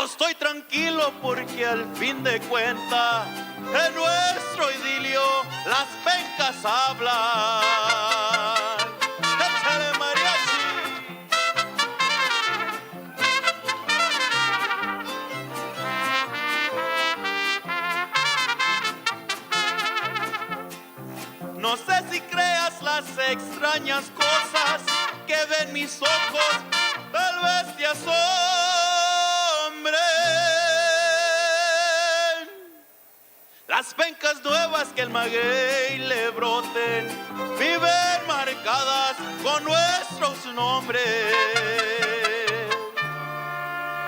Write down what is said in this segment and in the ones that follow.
Yo estoy tranquilo porque al fin de cuentas en nuestro idilio las pencas hablan. ¡Échale, mariachi! No sé si creas las extrañas cosas que ven mis ojos, tal vez te asombren. Las pencas nuevas que el maguey le broten viven marcadas con nuestros nombres.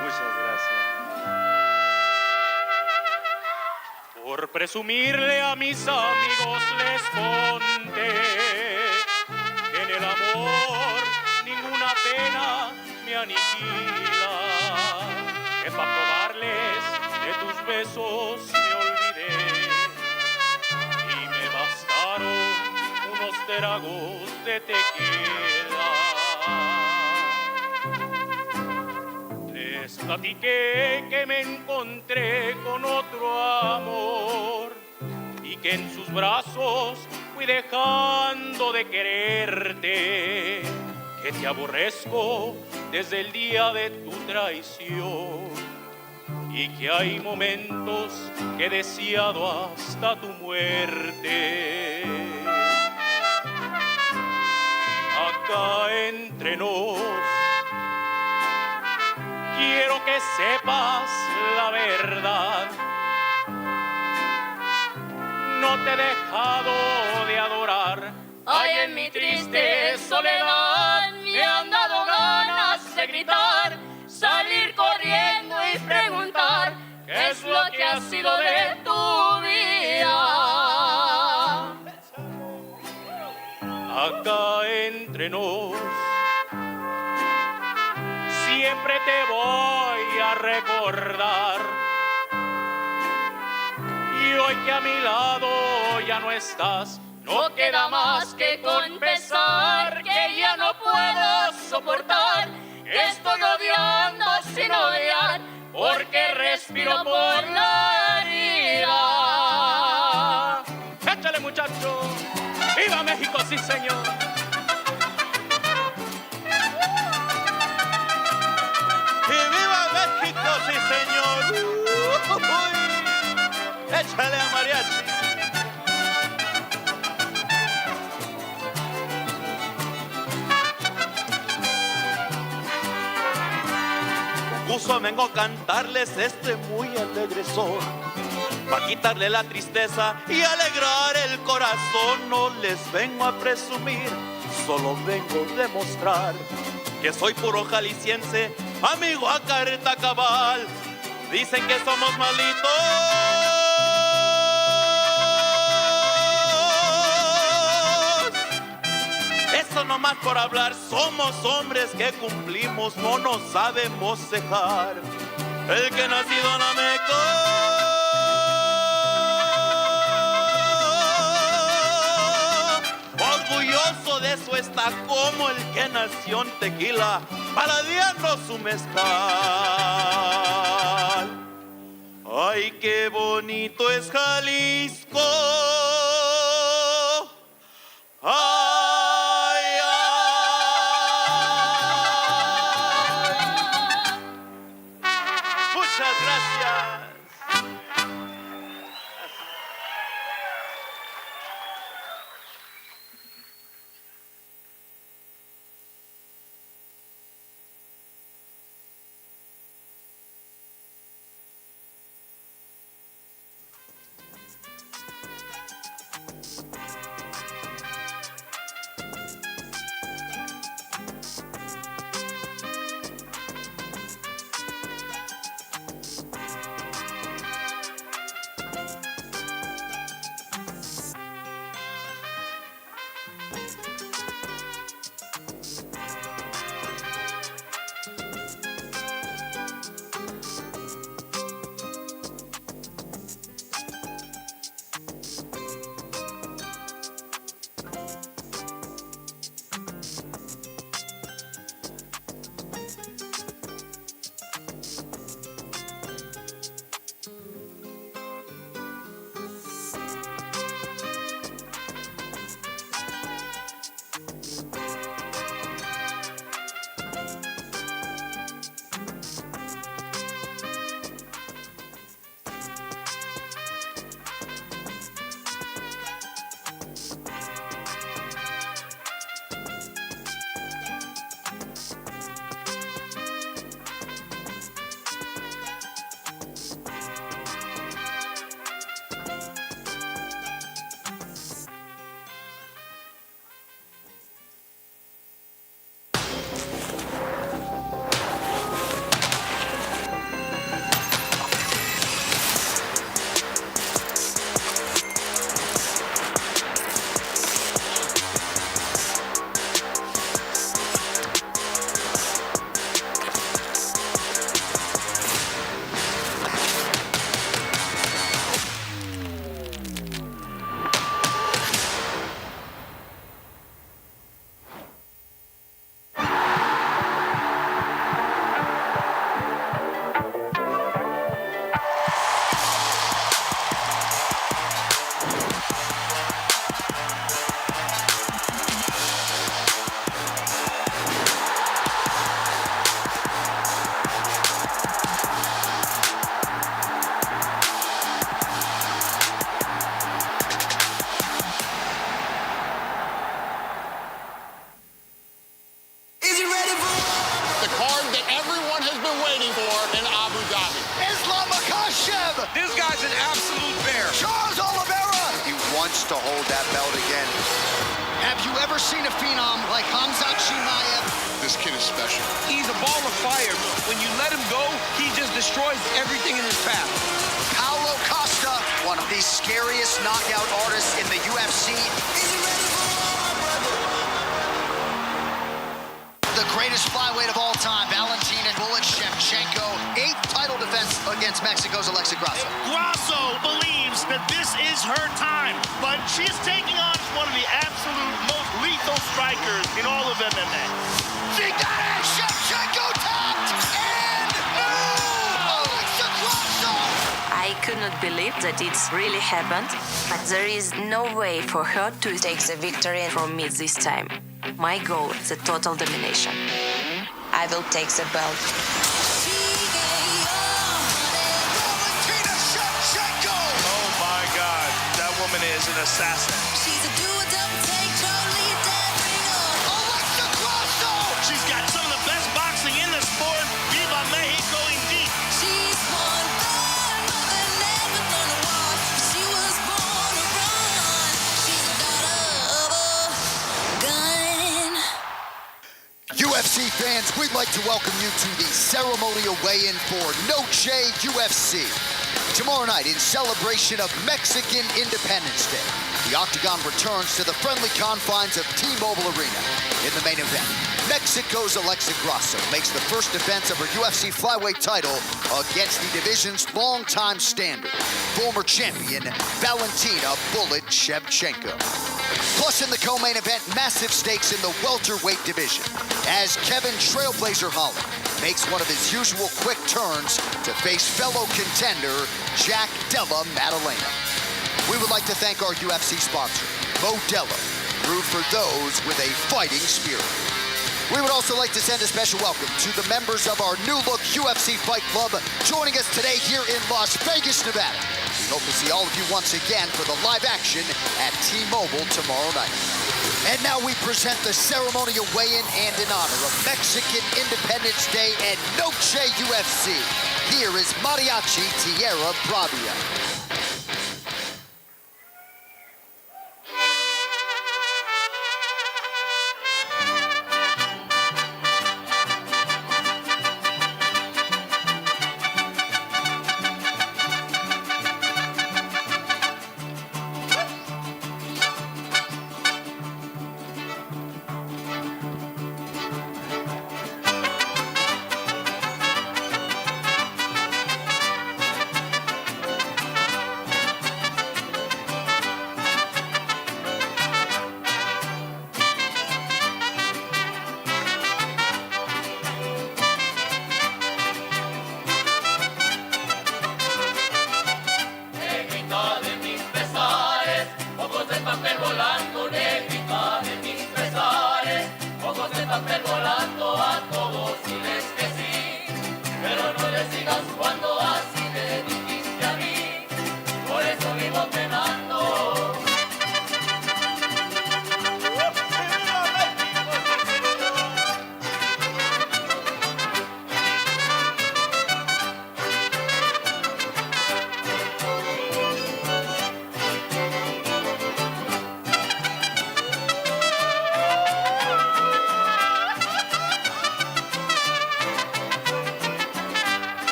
Muchas gracias. Por presumirle a mis amigos les conté que en el amor ninguna pena me aniquila, que para probarles de tus besos me olvidé y me bastaron unos tragos de tequila. Les platiqué que me encontré con otro amor y que en sus brazos fui dejando de quererte, que te aborrezco desde el día de tu traición y que hay momentos que he deseado hasta tu muerte. Acá entre nos quiero que sepas la verdad. No te he dejado de adorar. Ay, en mi triste soledad me han dado ganas de gritar, salir corriendo y preguntar qué es lo que ha sido de tu vida. Acá entre nos siempre te voy a recordar. Y hoy que a mi lado ya no estás, No queda más que confesar que ya no puedo soportar, que estoy odiando sin odiar, porque respiro por la herida. Échale, muchacho. ¡Viva México, sí, señor! ¡Y viva México, sí, señor! ¡Échale a mariachi! Gusto vengo a cantarles este muy alegre son, para quitarle la tristeza y alegrar el corazón. No les vengo a presumir, solo vengo a demostrar que soy puro jalisciense, amigo a carta cabal. Dicen que somos malitos, eso nomás por hablar. Somos hombres que cumplimos, no nos sabemos cejar. El que nacido en Ameco, orgulloso de eso está, como el que nació en Tequila, paladeando su mezcal. Ay, qué bonito es Jalisco. Ay, ay. Muchas gracias. an absolute bear. Charles Oliveira! He wants to hold that belt again. Have you ever seen a phenom like Khamzat Chimaev? This kid is special. He's a ball of fire. When you let him go, he just destroys everything in his path. Paulo Costa, one of the scariest knockout artists in the UFC. The greatest flyweight of all time, Valentina Bullet Shevchenko, 8th title defense against Mexico's Alexa Grasso. Grasso believes that this is her time, but she's taking on one of the absolute most lethal strikers in all of MMA. She got it! Shevchenko tapped! And Alexa Grasso! I could not believe that it's really happened, but there is no way for her to take the victory from me this time. My goal is the total domination. I will take the belt. Valentina Shevchenko! Oh my God, that woman is an assassin. She's a do-or-don't-take, Charlie, that ringer. Alexa Grasso! She's got some of the best boxing in the sport. Viva Mexico indeed. She's born born, mother never gonna walk. She was born to run. She's a daughter of a gun. UFC fans, we'd like to welcome you to the ceremonial weigh-in for Noche UFC. Tomorrow night, in celebration of Mexican Independence Day, the Octagon returns to the friendly confines of T-Mobile Arena. In the main event, Mexico's Alexa Grasso makes the first defense of her UFC flyweight title against the division's longtime standard, former champion Valentina Bullet Shevchenko. Plus, in the co-main event, massive stakes in the welterweight division, as Kevin Trailblazer Holland makes one of his usual quick turns to face fellow contender Jack Della Maddalena. We would like to thank our UFC sponsor, Modelo, brewed for those with a fighting spirit. We would also like to send a special welcome to the members of our new look UFC Fight Club joining us today here in Las Vegas, Nevada. We hope to see all of you once again for the live action at T-Mobile tomorrow night. And now we present the ceremonial weigh-in and in honor of Mexican Independence Day and Noche UFC. Here is Mariachi Tierra Bravia.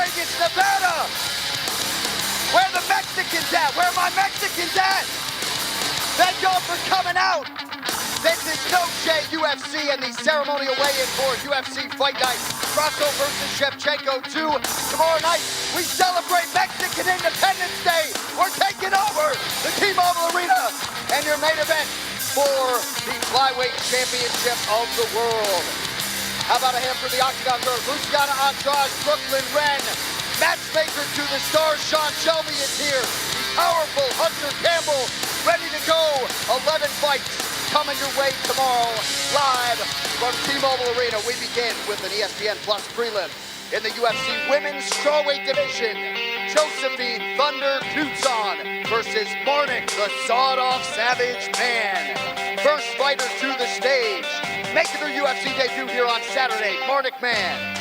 Vegas, Nevada. Where the Mexicans at? Where are my Mexicans at? Thank y'all for coming out. This is Noche UFC and the ceremonial weigh-in for UFC Fight Night. Grasso versus Shevchenko 2. Tomorrow night, we celebrate Mexican Independence Day. We're taking over the T-Mobile Arena and your main event for the Flyweight Championship of the world. How about a hand for the Octagon girl, Luciana Andrade, Brooklyn Wren. Matchmaker to the stars, Sean Shelby is here. The powerful Hunter Campbell, ready to go. 11 fights coming your way tomorrow, live from T-Mobile Arena. We begin with an ESPN Plus prelim. In the UFC Women's Strawweight Division, Josephine Thunder Knutson versus Marnik, the Sawed-Off Savage Man. First fighter to the stage, making her UFC debut here on Saturday, Marnik Man.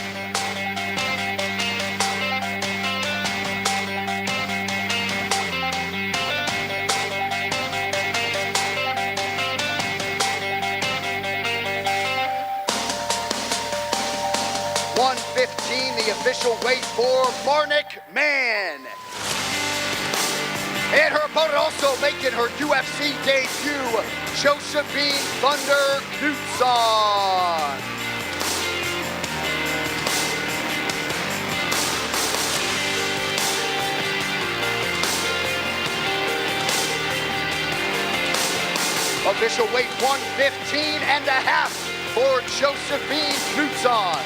The official weight for Marnik Man. And her opponent also making her UFC debut, Josephine Thunder Knutson. Official weight 115.5 for Josephine Knutson.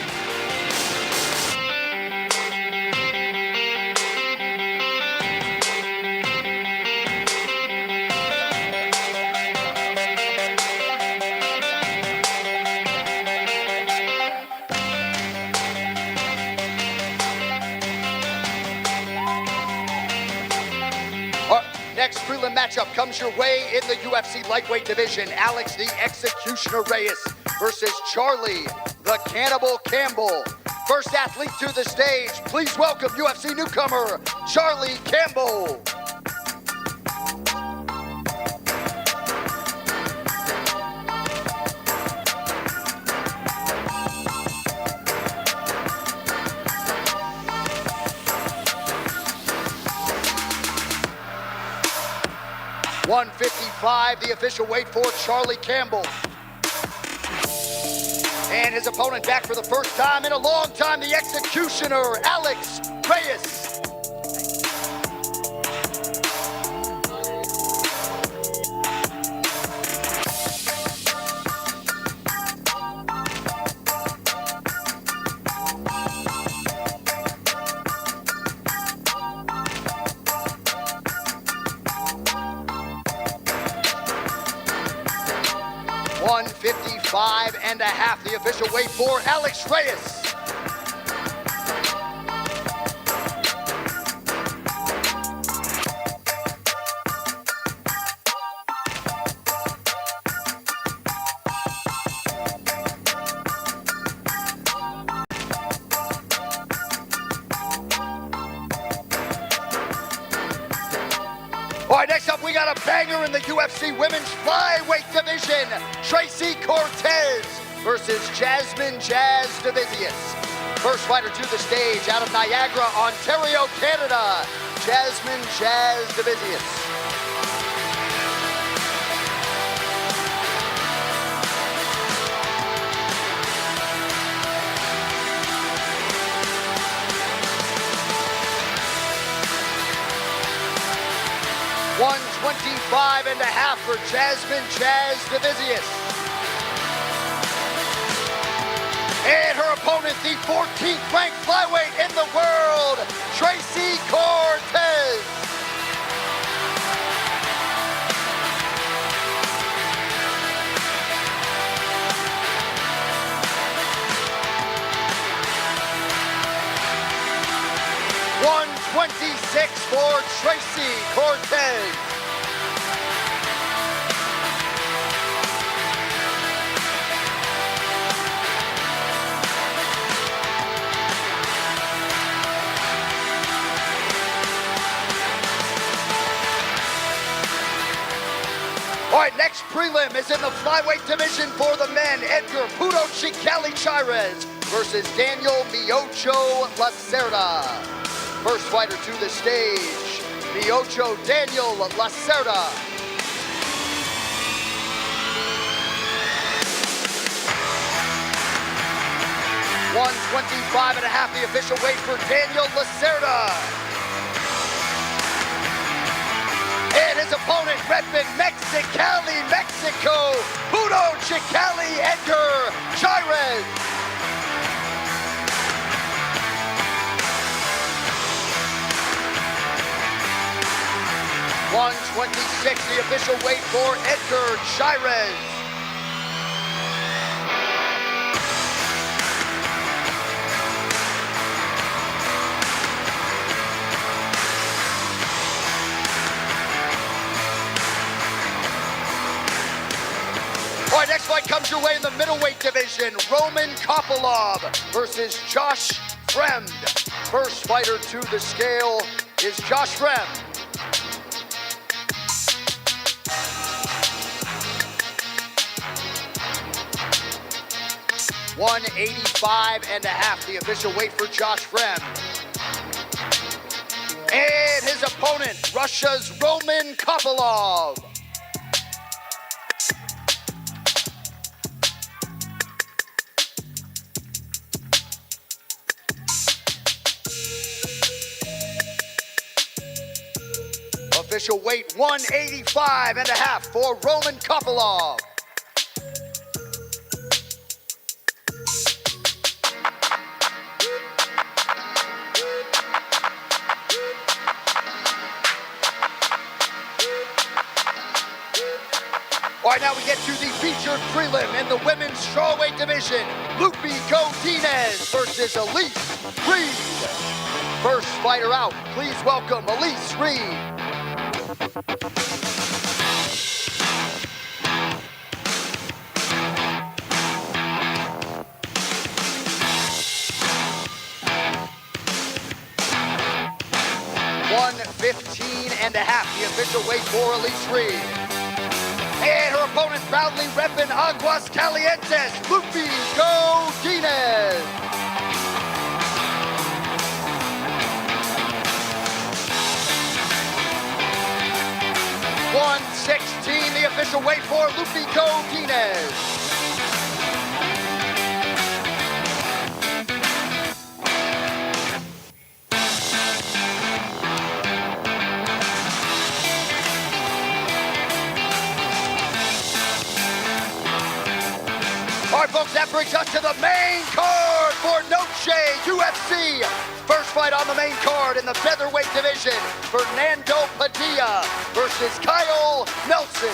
Next prelim matchup comes your way in the UFC lightweight division. Alex the Executioner Reyes versus Charlie the Cannibal Campbell. First athlete to the stage, please welcome UFC newcomer, Charlie Campbell. .155, the official weight for Charlie Campbell. And his opponent back for the first time in a long time, the Executioner, Alex Reyes. .155.5, the official weight for Alex Reyes. All right, next up, we got a banger in the UFC Women's Flyweight Division. Tracy Cortez versus Jasmine Jazz Divizius. First fighter to the stage out of Niagara, Ontario, Canada, Jasmine Jazz Divizius. .125.5 for Jasmine Jazz Divizius. And her opponent, the 14th ranked flyweight in the world, Tracy Cortez. .126 for Tracy Cortez. All right, next prelim is in the flyweight division for the men. Edgar Puto Chicali Chires versus Daniel Miocho Lacerda. First fighter to the stage, Miocho Daniel Lacerda. $125.5 the official weight for Daniel Lacerda. And his opponent, repping Mexicali, Mexico, Puro Chicali, Edgar Chairez. $126, the official weight for Edgar Chairez. All right, next fight comes your way in the middleweight division. Roman Kopylov versus Josh Fremd. First fighter to the scale is Josh Fremd. $185.5 the official weight for Josh Fremd. And his opponent, Russia's Roman Kopylov. Official weight 185.5 for Roman Kopylov. All right, now we get to the featured prelim in the women's strawweight division. Lupe Godinez versus Elise Reed. First fighter out, please welcome Elise Reed. $115.5 the official weight for Elise Reed. And her opponent proudly repping Aguas Calientes, Lupe Godinez. $116 the official weight for Lupe Godinez. All right, folks, that brings us to the main card for Noche UFC. First fight on the main card in the featherweight division, Fernando Padilla versus Kyle Nelson.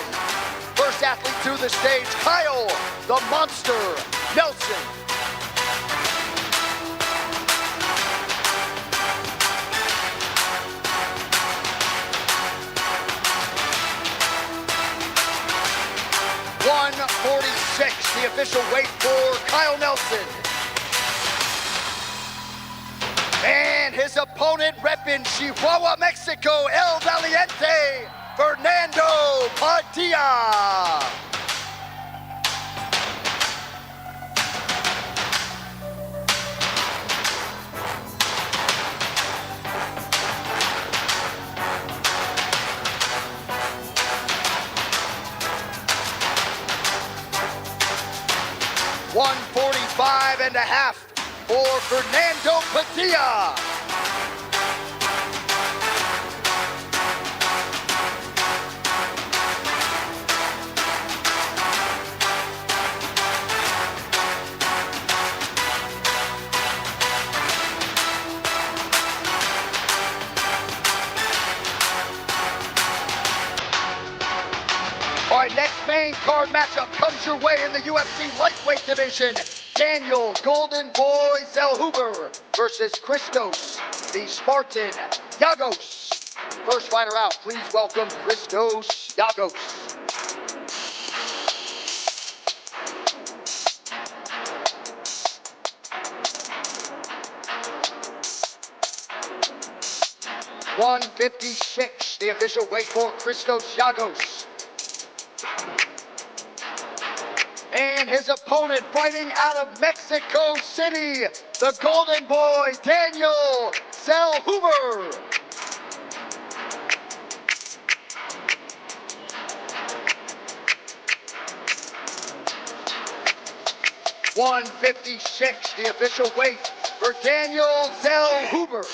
First athlete to the stage, Kyle the Monster Nelson. $146, the official weight for Kyle Nelson. And his opponent repping Chihuahua, Mexico, El Valiente, Fernando Padilla. $145.5 for Fernando Padilla. All right, next main card matchup comes your way in the UFC lightweight division. Daniel Golden Boy Zellhuber versus Christos, the Spartan Yagos. First fighter out, please welcome Christos Yagos. $156, the official weight for Christos Yagos. And his opponent fighting out of Mexico City, the Golden Boy, Daniel Hoover. 156, the official weight for Daniel Hoover.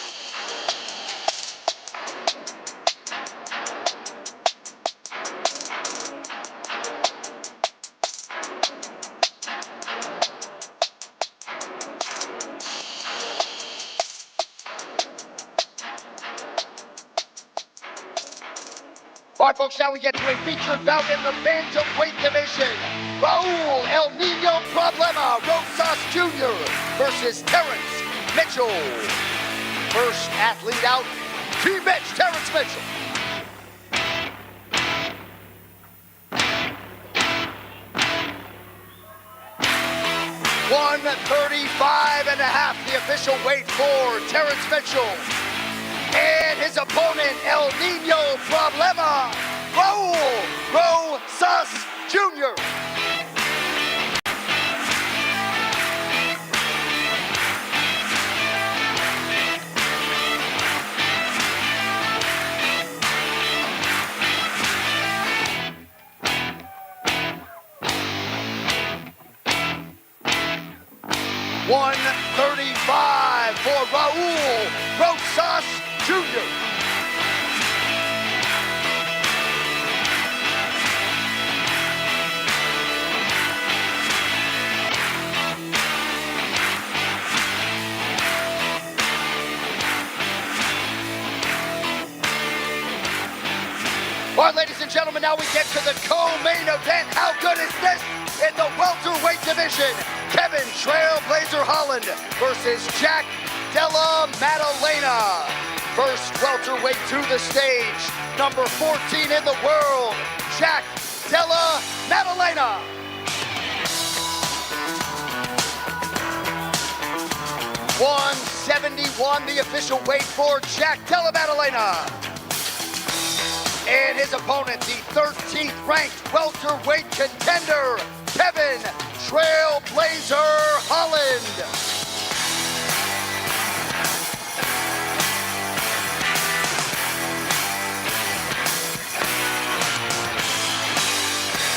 All right, folks, now we get to a featured bout in the bantamweight division. Raul El Nino Problema Rosas Jr. versus Terrence Mitchell. First athlete out, Team Mitch, Terrence Mitchell. $135.5, the official weight for Terrence Mitchell. And his opponent, El Nino Problema, Raul Rosas Jr. $135 for Raul Rosas Jr. All right, ladies and gentlemen, now we get to the co-main event. How good is this? In the welterweight division, Kevin Trailblazer Holland versus Jack Della Maddalena. First welterweight to the stage, number 14 in the world, Jack Della Maddalena. $171, the official weight for Jack Della Maddalena. And his opponent, the 13th ranked welterweight contender, Kevin Trailblazer Holland.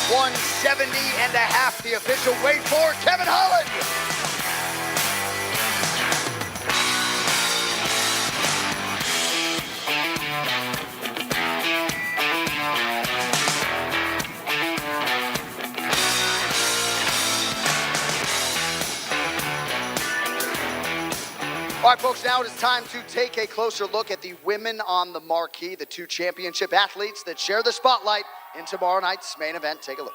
$170.5, the official weight for Kevin Holland. All right, folks, now it is time to take a closer look at the women on the marquee, the two championship athletes that share the spotlight in tomorrow night's main event. Take a look.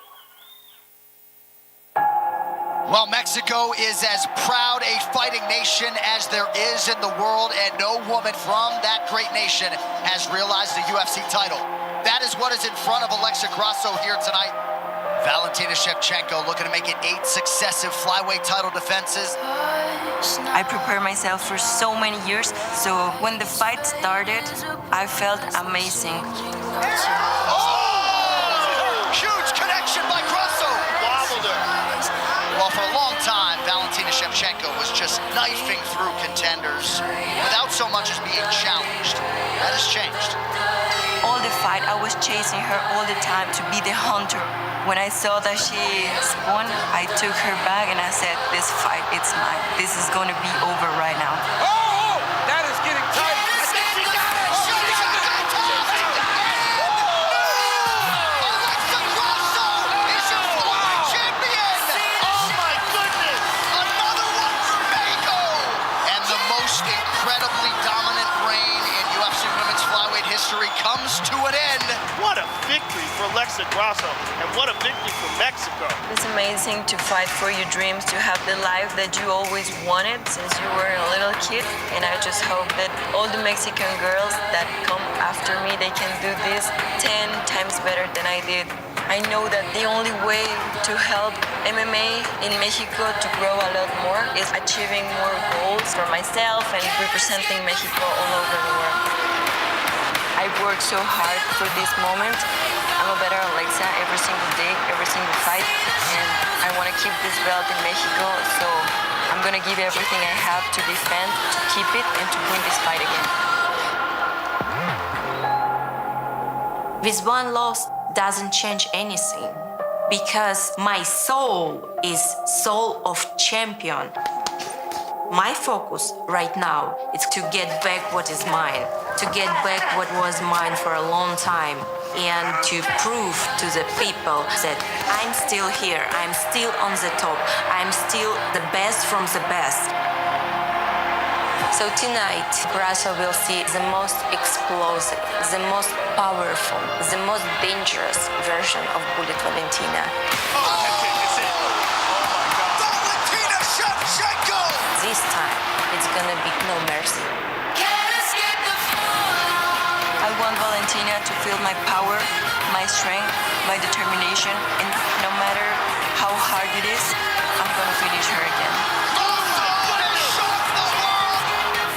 Well, Mexico is as proud a fighting nation as there is in the world, and no woman from that great nation has realized the UFC title. That is what is in front of Alexa Grasso here tonight. Valentina Shevchenko looking to make it 8 successive flyweight title defenses. I prepared myself for so many years, so when the fight started, I felt amazing. Oh! Huge connection by Grasso. Wobbled her. Well, for a long time, Valentina Shevchenko was just knifing through contenders without so much as being challenged. That has changed. All the fight, I was chasing her all the time to be the hunter. When I saw that she spun, I took her back and I said, this fight, it's mine. This is going to be over right now. Oh, that is getting tight. Alexa Grasso is your former champion. Oh my goodness. Another one for Mexico. And the most incredibly dominant reign in UFC women's flyweight history comes to an end. What a victory for Alexa Grasso, and what a victory for Mexico. It's amazing to fight for your dreams, to have the life that you always wanted since you were a little kid. And I just hope that all the Mexican girls that come after me, they can do this 10 times better than I did. I know that the only way to help MMA in Mexico to grow a lot more is achieving more goals for myself and representing Mexico all over the world. I've worked so hard for this moment. I'm a better Alexa every single day, every single fight, and I want to gonna keep this belt in Mexico, so I'm gonna give everything I have to defend, to keep it, and to win this fight again. This one loss doesn't change anything, because my soul is soul of champion. My focus right now is to get back what is mine, to get back what was mine for a long time, and to prove to the people that I'm still here, I'm still on the top, I'm still the best from the best. So tonight, Grasso will see the most explosive, the most powerful, the most dangerous version of Bullet Valentina. Valentina Shevchenko! This time, it's gonna be no mercy. I want Valentina to feel my power, my strength, my determination, and no matter how hard it is, I'm gonna finish her again.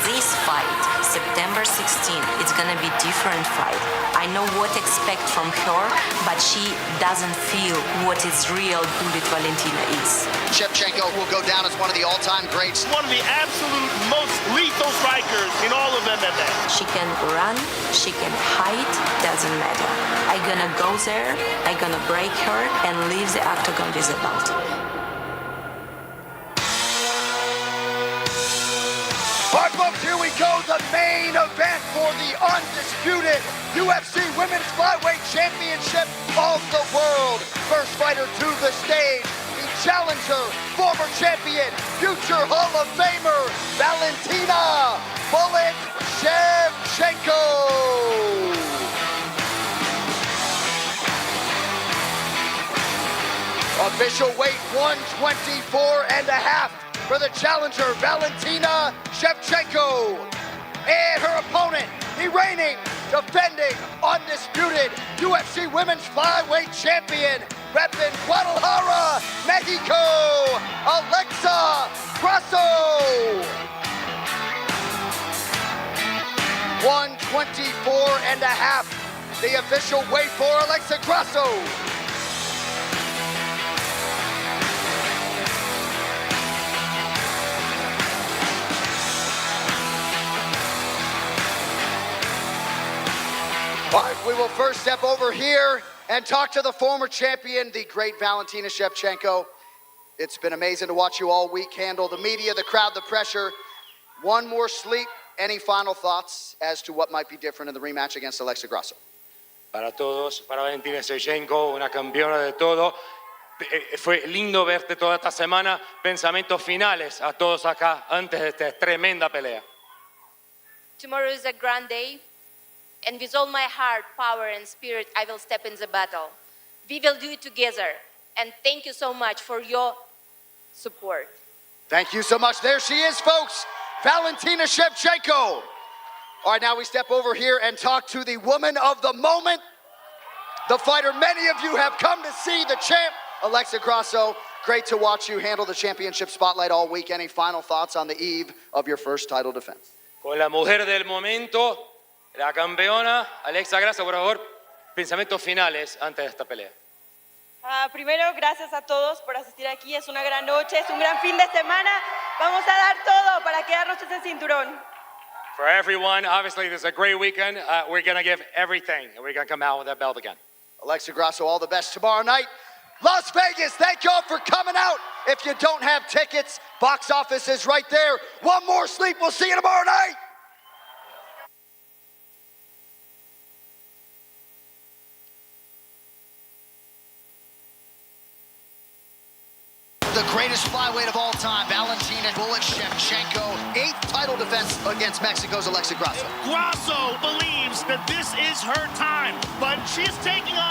This fight, September 16th, it's gonna be different fight. I know what to expect from her, but she doesn't feel what is real Bullet Valentina is. Shevchenko will go down as one of the all-time greats. One of the absolute most lethal strikers in all of MMA. She can run, she can hide, doesn't matter. I'm gonna go there, I'm gonna break her, and leave the octagon with the belt. All right, folks, here we go. The main event for the undisputed UFC Women's Flyweight Championship of the world. First fighter to the stage, the challenger, former champion, future Hall of Famer, Valentina Bullet Shevchenko. Official weight 124.5 for the challenger, Valentina Shevchenko. And her opponent, the reigning, defending, undisputed UFC Women's Flyweight Champion, repping Guadalajara, Mexico, Alexa Grasso. 124.5, the official weight for Alexa Grasso. All right, we will first step over here and talk to the former champion, the great Valentina Shevchenko. It's been amazing to watch you all week handle the media, the crowd, the pressure. One more sleep. Any final thoughts as to what might be different in the rematch against Alexa Grasso? Para todos, para Valentina Shevchenko, una campeona de todo. Fue lindo verte toda esta semana. Pensamientos finales a todos acá antes de esta tremenda pelea. Tomorrow is a grand day, and with all my heart, power, and spirit, I will step in the battle. We will do it together, and thank you so much for your support. Thank you so much. There she is, folks, Valentina Shevchenko. All right, now we step over here and talk to the woman of the moment, the fighter many of you have come to see, the champ, Alexa Grasso. Great to watch you handle the championship spotlight all week. Any final thoughts on the eve of your first title defense? Con la mujer del momento, la campeona, Alexa Grasso, por favor, pensamientos finales antes de esta pelea. Primero, gracias a todos por asistir aquí. Es una gran noche, es un gran fin de semana. Vamos a dar todo para quedarnos ese cinturón. For everyone, obviously this is a great weekend. We're going to give everything, and we're going to come out with that belt again. Alexa Grasso, all the best tomorrow night. Las Vegas, thank y'all for coming out. If you don't have tickets, box office is right there. One more sleep, we'll see you tomorrow night. The greatest flyweight of all time, Valentina Bullet Shevchenko, 8th title defense against Mexico's Alexa Grasso. Grasso believes that this is her time, but she is taking on